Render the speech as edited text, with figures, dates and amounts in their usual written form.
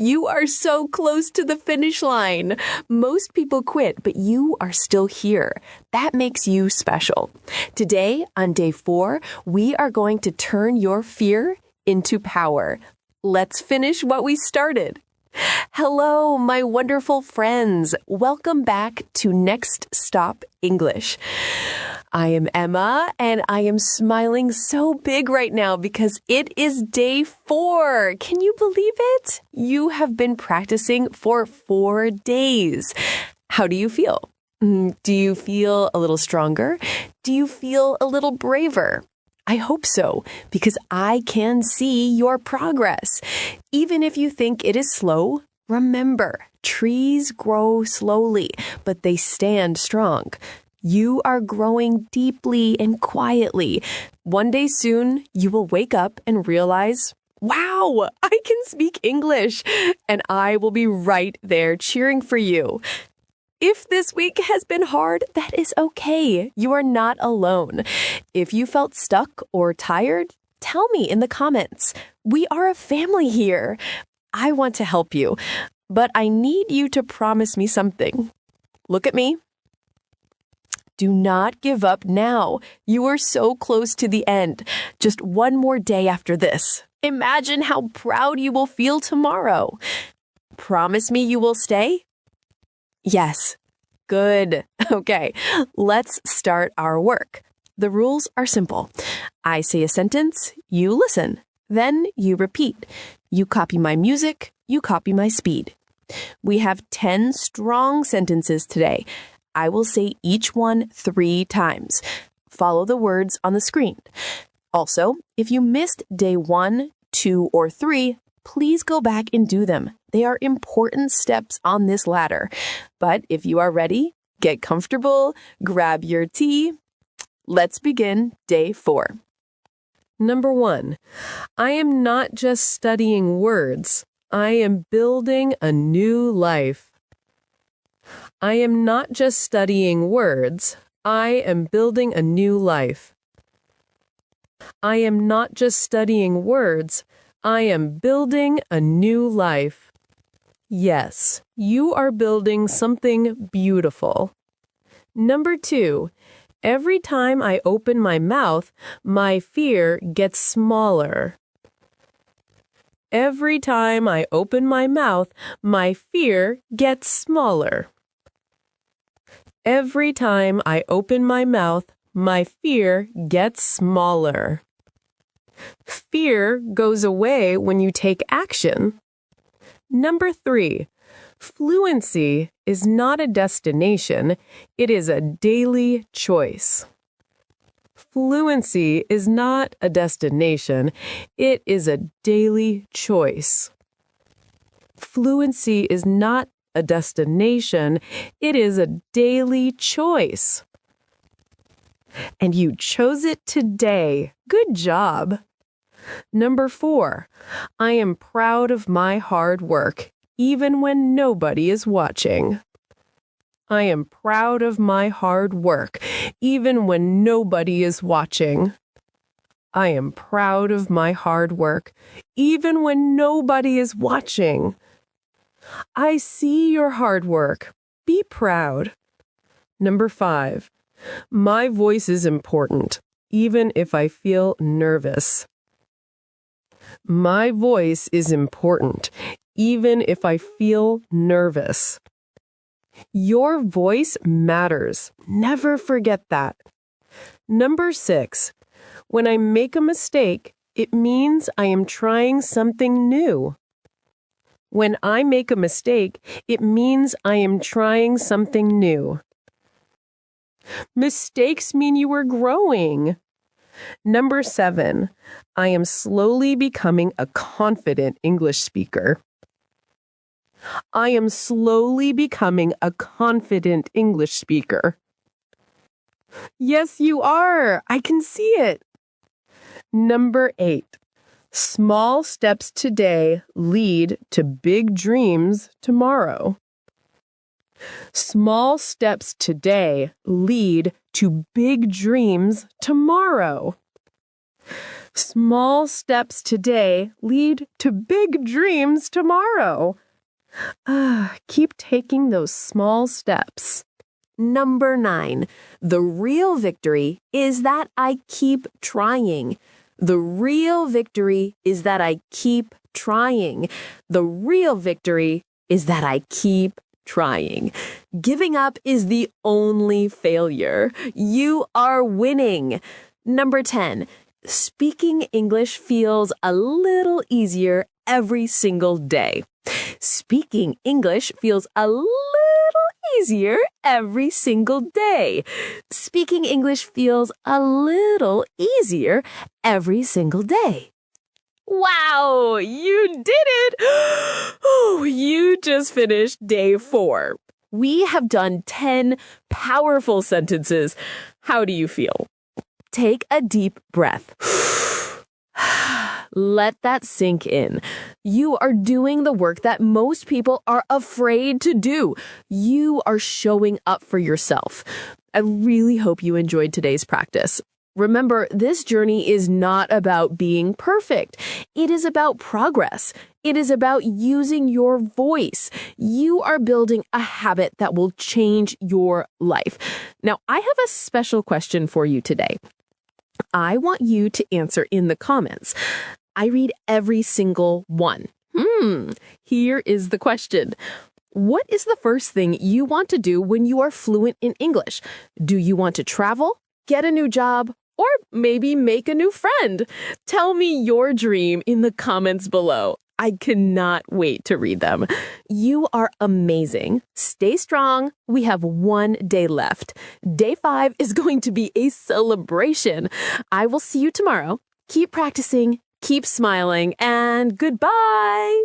You are so close to the finish line. Most people quit, but you are still here. That makes you special. Today, on day 4, we are going to turn your fear into power. Let's finish what we started. Hello, my wonderful friends. Welcome back to Next Stop English. I am Emma, and I am smiling so big right now because it is day 4. Can you believe it? You have been practicing for 4 days. How do you feel? Do you feel a little stronger? Do you feel a little braver? I hope so, because I can see your progress. Even if you think it is slow, remember, trees grow slowly, but they stand strong. You are growing deeply and quietly. One day soon, you will wake up and realize, wow, I can speak English, and I will be right there cheering for you. If this week has been hard, that is okay. You are not alone. If you felt stuck or tired, tell me in the comments. We are a family here. I want to help you, but I need you to promise me something. Look at me. Do not give up now. You are so close to the end. Just one more day after this. Imagine how proud you will feel tomorrow. Promise me you will stay? Yes. Good. Okay, let's start our work. The rules are simple. I say a sentence, you listen. Then you repeat. You copy my music, you copy my speed. We have 10 strong sentences today. I will say each one 3 times. Follow the words on the screen. Also, if you missed day 1, 2, or 3, please go back and do them. They are important steps on this ladder. But if you are ready, get comfortable, grab your tea. Let's begin day 4. Number 1, I am not just studying words. I am building a new life. I am not just studying words. I am building a new life. I am not just studying words. I am building a new life. Yes, you are building something beautiful. Number 2, every time I open my mouth, my fear gets smaller. Every time I open my mouth, my fear gets smaller. Every time I open my mouth, my fear gets smaller. Fear goes away when you take action. Number 3, fluency is not a destination, it is a daily choice. Fluency is not a destination, it is a daily choice. Fluency is not a destination, it is a daily choice. And you chose it today. Good job. Number 4, I am proud of my hard work, even when nobody is watching. I am proud of my hard work, even when nobody is watching. I am proud of my hard work, even when nobody is watching. I see your hard work. Be proud. Number 5, my voice is important, even if I feel nervous. My voice is important, even if I feel nervous. Your voice matters. Never forget that. Number 6, when I make a mistake, it means I am trying something new. When I make a mistake, it means I am trying something new. Mistakes mean you are growing. Number 7, I am slowly becoming a confident English speaker. I am slowly becoming a confident English speaker. Yes, you are. I can see it. Number 8, small steps today lead to big dreams tomorrow. Small steps today lead to big dreams tomorrow. Small steps today lead to big dreams tomorrow. Keep taking those small steps. Number 9. The real victory is that I keep trying. The real victory is that I keep trying. The real victory is that I keep trying. Giving up is the only failure. You are winning. Number 10. Speaking English feels a little easier every single day. Speaking English feels a little easier every single day. Speaking English feels a little easier every single day. Wow, you did it! Oh, you just finished day 4. We have done 10 powerful sentences. How do you feel? Take a deep breath. Let that sink in. You are doing the work that most people are afraid to do. You are showing up for yourself. I really hope you enjoyed today's practice. Remember, this journey is not about being perfect. It is about progress. It is about using your voice. You are building a habit that will change your life. Now, I have a special question for you today. I want you to answer in the comments. I read every single one. Here is the question. What is the first thing you want to do when you are fluent in English? Do you want to travel, get a new job, or maybe make a new friend? Tell me your dream in the comments below. I cannot wait to read them. You are amazing. Stay strong. We have 1 day left. Day 5 is going to be a celebration. I will see you tomorrow. Keep practicing, keep smiling, and goodbye.